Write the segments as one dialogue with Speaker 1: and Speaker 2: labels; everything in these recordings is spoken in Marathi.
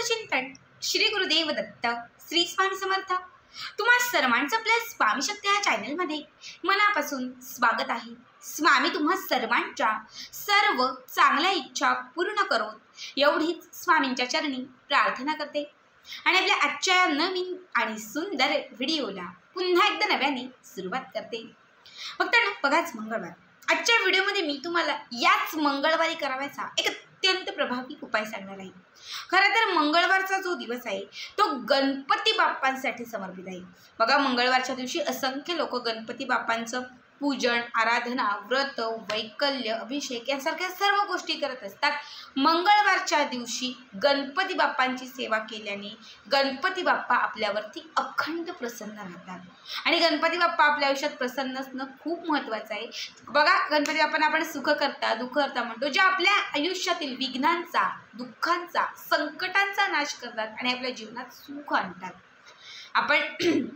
Speaker 1: गुरुचिंतन श्री गुरुदेव दत्त श्री स्वामी समर्थ। तुम्हा सर्वांचं आपल्या स्वामी शक्ती या चॅनलमध्ये मनापासून स्वागत आहे। स्वामी तुम्हा सर्वांच्या सर्व चांगल्या इच्छा पूर्ण करो एवढीच स्वामींच्या चरणी प्रार्थना करते आणि आपल्या आजच्या नवीन आणि सुंदर व्हिडिओला पुन्हा एकदा नव्याने सुरुवात करते। फक्त बघाच मंगळवार। आजच्या व्हिडिओमध्ये मी तुम्हाला याच मंगळवारी करावायचा एक अत्यंत प्रभावी उपाय सांगणार आहे। खरं तर मंगळवारचा जो दिवस आहे तो गणपती बाप्पांसाठी समर्पित आहे। बघा, मंगळवारच्या दिवशी असंख्य लोक गणपती बाप्पांचं पूजन, आराधना, व्रत, वैकल्य, अभिषेक यासारख्या सर्व गोष्टी करत असतात। मंगळवारच्या दिवशी गणपती बाप्पांची सेवा केल्याने गणपती बाप्पा आपल्यावरती अखंड प्रसन्न राहतात आणि गणपती बाप्पा आपल्या आयुष्यात प्रसन्न असणं खूप महत्त्वाचं आहे। बघा, गणपती बाप्पांना आपण सुखकर्ता, दुःखहर्ता म्हणतो, जे आपल्या आयुष्यातील विघ्नांचा, दुःखांचा, संकटांचा नाश करतात आणि आपल्या जीवनात सुख आणतात। आपण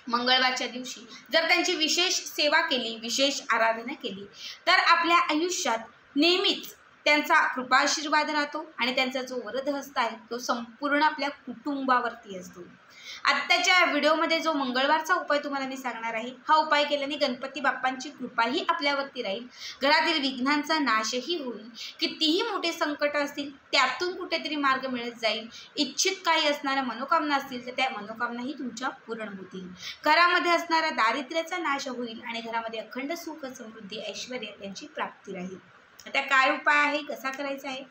Speaker 1: मंगळवारच्या दिवशी जर त्यांची विशेष सेवा केली, विशेष आराधना केली तर आपल्या आयुष्यात नेहमीच त्यांचा कृपा आशीर्वाद राहतो आणि त्यांचा जो वरदहस्त आहे तो संपूर्ण आपल्या कुटुंबावरती असतो। आत्ताच्या व्हिडिओमध्ये जो मंगळवारचा उपाय तुम्हाला मी सांगणार आहे, हा उपाय केल्याने गणपती बाप्पांची कृपाही आपल्यावरती राहील, घरातील विघ्नांचा नाशही होईल, कितीही मोठे संकट असतील त्यातून कुठेतरी मार्ग मिळत जाईल, इच्छित काही असणाऱ्या मनोकामना असतील तर त्या मनोकामनाही तुमच्या पूर्ण होतील, घरामध्ये असणारा दारिद्र्याचा नाश होईल आणि घरामध्ये अखंड सुख, समृद्धी, ऐश्वर यांची प्राप्ती राहील। आता काय उपाय आहे, कसा करायचा आहे,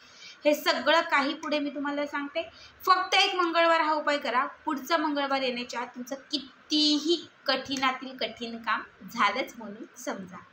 Speaker 1: हे सगळं काही पुढे मी तुम्हाला सांगते। फक्त एक मंगळवार हा उपाय करा, पुढचा मंगळवार येण्याच्या आत तुमचं कितीही कठीणातील कठीण काम झालंच म्हणून समजा।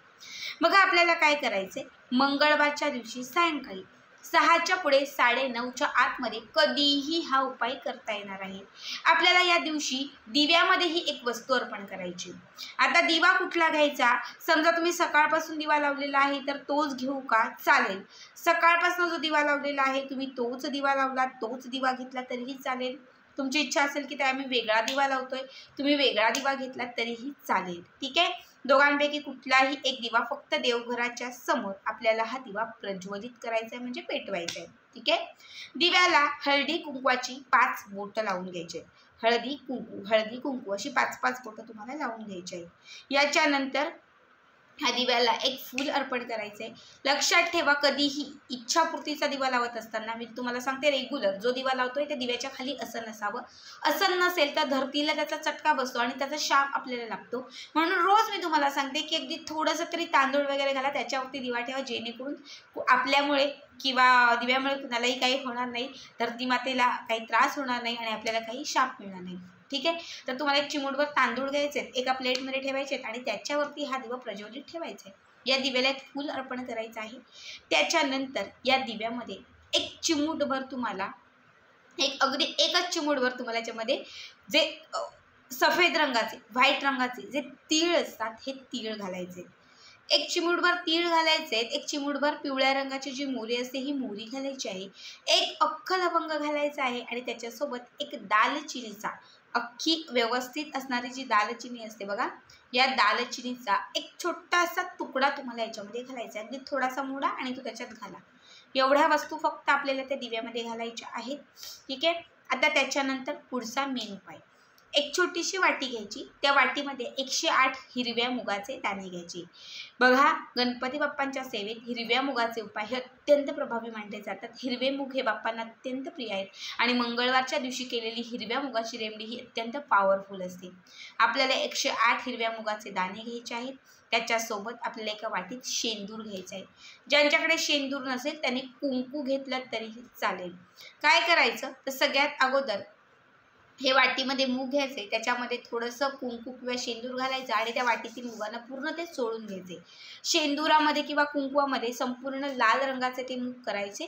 Speaker 1: बघा, आपल्याला काय करायचंय, मंगळवारच्या दिवशी सायंकाळी 6च्या पुढे 9:30च्या आतमध्ये कधीही हा उपाय करता येणार आहे। आपल्याला या दिवशी दिव्यामध्येही एक वस्तू अर्पण करायची। आता दिवा कुठला घ्यायचा, समजा तुम्ही सकाळपासून दिवा लावलेला आहे तर तोच घेऊ का, चालेल। सकाळपासून जो दिवा लावलेला आहे तुम्ही तोच दिवा लावला, तोच दिवा घेतला तरीही चालेल। तुमची इच्छा असेल की त्या आम्ही वेगळा दिवा लावतोय, तुम्ही वेगळा दिवा घेतला तरीही चालेल, ठीक आहे। दोघांपैकी कुठलाही एक दिवा, फक्त देवघराच्या समोर आपल्याला हा दिवा प्रज्वलित करायचा आहे, म्हणजे पेटवायचा आहे, ठीक आहे। दिव्याला हळदी कुंकवाची 5 बोटं लावून घ्यायचे। हळदी कुंकू अशी 5-5 बोटं तुम्हाला लावून घ्यायची आहे। याच्यानंतर ह्या दिव्याला एक फूल अर्पण करायचे। लक्षात ठेवा, कधीही इच्छापूर्तीचा दिवा लावत असताना मी तुम्हाला सांगते, रेग्युलर जो दिवा लावतोय त्या दिव्याच्या खाली असं नसावं। असं नसेल तर धरतीला त्याचा चटका बसतो आणि त्याचा शाप आपल्याला लागतो। म्हणून रोज मी तुम्हाला सांगते की अगदी थोडंसं तरी तांदूळ वगैरे घाला, त्याच्यावरती दिवा ठेवा, जेणेकरून आपल्यामुळे किंवा दिव्यामुळे कुणालाही काही होणार नाही, धरती मातेला काही त्रास होणार नाही आणि आपल्याला काही शाप मिळणार नाही, ठीक आहे। तर तुम्हाला एक चिमूटभर तांदूळ घ्यायचे, एका प्लेटमध्ये ठेवायचे आणि त्याच्यावरती हा दिवा प्रज्वलित ठेवायचा आहे। या दिव्याला एक फूल अर्पण करायचं आहे। त्याच्यानंतर या दिव्यामध्ये एक चिमूटभर तुम्हाला अगदी एकच चिमूटभर तुम्हाला याच्यामध्ये जे सफेद रंगाचे, व्हाईट रंगाचे जे तीळ असतात हे तीळ घालायचे। एक चिमूटभर तीळ घालायचे, एक चिमूटभर पिवळ्या रंगाची जी मोहरी असते ही मोहरी घालायची आहे, एक अख्खं लवंग घालायचं आहे आणि त्याच्यासोबत एक दालचिनीचा, अख्खी व्यवस्थित असणारी जी दालचिनी असते बघा, या दालचिनीचा एक छोटासा तुकडा तुम्हाला याच्यामध्ये घालायचा आहे, अगदी थोडासा मोडा आणि तो त्याच्यात घाला। एवढ्या वस्तू फक्त आपल्याला त्या दिव्यामध्ये घालायच्या आहेत, ठीक आहे। आता त्याच्यानंतर पुढचा मेन उपाय, एक छोटीशी वाटी घ्यायची, त्या वाटीमध्ये 108 हिरव्या मुगाचे दाणे घ्यायचे। बघा, गणपती बाप्पांच्या सेवेत हिरव्या मुगाचे उपाय हे अत्यंत प्रभावी मानले जातात। हिरवे मूग हे बाप्पांना अत्यंत प्रिय आहेत आणि मंगळवारच्या दिवशी केलेली हिरव्या मुगाची रेवडी ही अत्यंत पॉवरफुल असते। आपल्याला 108 हिरव्या मुगाचे दाणे घ्यायचे आहेत। त्याच्यासोबत आपल्याला एका वाटीत शेंदूर घ्यायचा आहे। ज्यांच्याकडे शेंदूर नसेल त्यांनी कुंकू घेतलं तरीही चालेल। काय करायचं तर सगळ्यात अगोदर हे वाटीमध्ये मूग घ्यायचे, त्याच्यामध्ये थोडंसं कुंकू किंवा शेंदूर घालायचं आणि त्या वाटीतील मुगांना पूर्ण ते चोळून घ्यायचे। शेंदुरामध्ये किंवा कुंकवामध्ये संपूर्ण लाल रंगाचे ते मूग करायचे।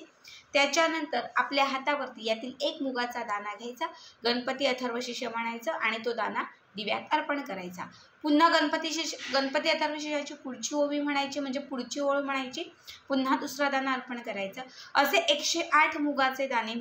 Speaker 1: त्याच्यानंतर आपल्या हातावरती यातील एक मुगाचा दाणा घ्यायचा, गणपती अथर्वशीर्ष म्हणायचं आणि तो दाणा दिव्यात अर्पण करायचा। पुन्हा गणपती अथर्वशीर्षाची पुढची ओवी म्हणायची, म्हणजे पुढची ओळ म्हणायची, पुन्हा दुसरा दाणा अर्पण करायचा। असे 108 मुगाचे दाणे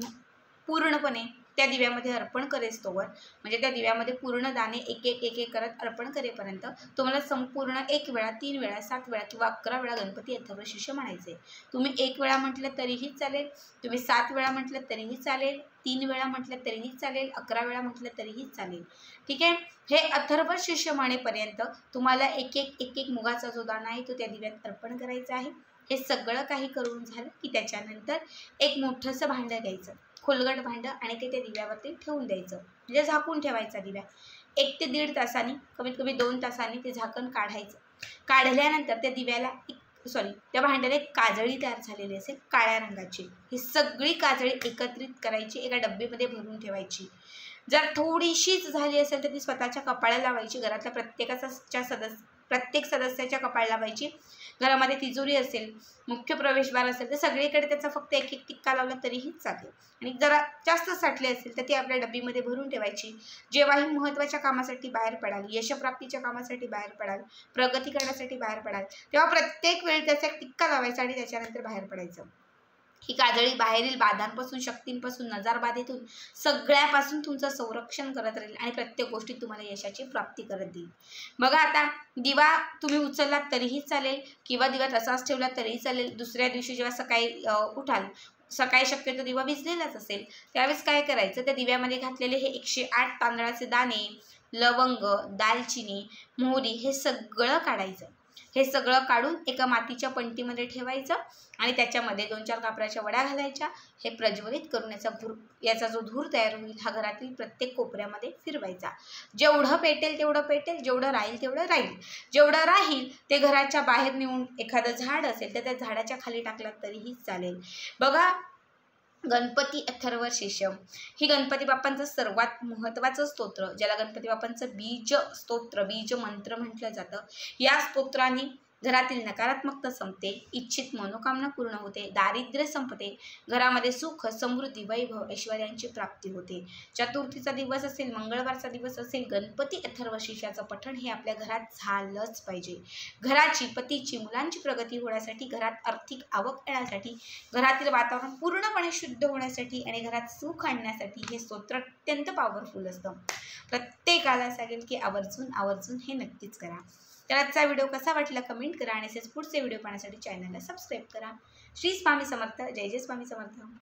Speaker 1: पूर्णपणे त्या दिव्यामध्ये अर्पण करेस्तोवर, म्हणजे त्या दिव्यामध्ये पूर्ण दाणे एक एक करत अर्पण करेपर्यंत तुम्हाला संपूर्ण 1 वेळा, 3 वेळा, 7 वेळा किंवा 11 वेळा गणपती अथर्वशीर्ष म्हणायचे। तुम्ही 1 वेळा म्हटलं तरीही चालेल, तुम्ही 7 वेळा म्हटलं तरीही चालेल, 3 वेळा म्हटलं तरीही चालेल, 11 वेळा म्हटलं तरीही चालेल. ठीक आहे. हे अथर्व शीर्ष म्हणेपर्यंत तुम्हाला एक एक मुगाचा जो दाणा आहे तो त्या दिव्यात अर्पण करायचा आहे. हे सगळं काही करून झालं की त्याच्यानंतर एक मोठंसं भांडं घ्यायचं, खोलगट भांडं, आणि ते त्या दिव्यावरती ठेवून द्यायचं, म्हणजे झाकून ठेवायचा दिव्या. 1 ते 1.5 तासांनी, कमीत कमी 2 तासांनी ते झाकण काढायचं. काढल्यानंतर त्या दिव्याला त्या भांड्याला एक काजळी तयार झालेली असेल काळ्या रंगाची. ही सगळी काजळी एकत्रित करायची, एका डब्बीमध्ये भरून ठेवायची. जर थोडीशीच झाली असेल तर ती स्वतःच्या कपाळाला लावायची. घरातल्या प्रत्येक सदस्याच्या कपाळ लावायची. घरामध्ये तिजोरी असेल, मुख्य प्रवेशद्वार असेल तर सगळीकडे त्याचा फक्त एक टिक्का लावला तरीही चालेल. आणि जरा जास्त साठली असेल तर ती आपल्या डब्बीमध्ये भरून ठेवायची. जेव्हाही महत्त्वाच्या कामासाठी बाहेर पडाल, यशप्राप्तीच्या कामासाठी बाहेर पडाल, प्रगती करण्यासाठी बाहेर पडाल, तेव्हा प्रत्येक वेळी त्याचा एक टिक्का लावायचा आणि त्याच्यानंतर बाहेर पडायचं. ही काजळी बाहेरील बाधांपासून, शक्तींपासून, नजारबाधेतून सगळ्यापासून तुमचं संरक्षण करत राहील आणि प्रत्येक गोष्टीत तुम्हाला यशाची प्राप्ती करत देईल. बघा, आता दिवा तुम्ही उचललात तरीही चालेल किंवा दिवा तसाच ठेवला तरीही चालेल. दुसऱ्या दिवशी जेव्हा सकाळी उठाल, सकाळी शक्यतो दिवा भिजलेलाच असेल, त्यावेळेस काय करायचं, त्या दिव्यामध्ये घातलेले हे 108 तांदळाचे दाणे, लवंग, दालचिनी, मोहरी हे सगळं काढायचं. हे सगळं काढून एका मातीच्या पंटीमध्ये ठेवायचं आणि त्याच्यामध्ये 2-4 कापराच्या वड्या घालायच्या. हे प्रज्वलित करून याचा जो धूर तयार होईल हा घरातील प्रत्येक कोपऱ्यामध्ये फिरवायचा. जेवढं पेटेल तेवढं पेटेल, जेवढं राहील तेवढं राहील. जेवढं राहील ते घराच्या बाहेर नेऊन एखादं झाड असेल तर त्या झाडाच्या खाली टाकलात तरीही चालेल. बघा, गणपती अथर्व शीर्षम ही गणपती बाप्पांचं सर्वात महत्त्वाचं स्तोत्र, ज्याला गणपती बाप्पांचं बीज स्तोत्र, बीज मंत्र म्हटलं जातं. या स्तोत्राने घरातील नकारात्मकता संपते, इच्छित मनोकामना पूर्ण होते, दारिद्र्य संपते, घरामध्ये सुख, समृद्धी, वैभव, ऐश्वर्यांची प्राप्ती होते. चतुर्थीचा दिवस असेल, मंगळवारचा दिवस असेल, गणपती अथर्व शीर्षाचं पठण हे आपल्या घरात झालंच पाहिजे. घराची, पतीची, मुलांची प्रगती होण्यासाठी, घरात आर्थिक आवक येण्यासाठी, घरातील वातावरण पूर्णपणे शुद्ध होण्यासाठी आणि घरात सुख आणण्यासाठी हे स्तोत्र अत्यंत पॉवरफुल असतं. प्रत्येकाला सांगेल की आवर्जून हे नक्कीच करा. तर आजचा व्हिडिओ कसा वाटला कमेंट करा आणि असेच पुढचे व्हिडिओ पाहण्यासाठी चॅनलला सबस्क्राईब करा. श्री स्वामी समर्थ. जय जय स्वामी समर्थ.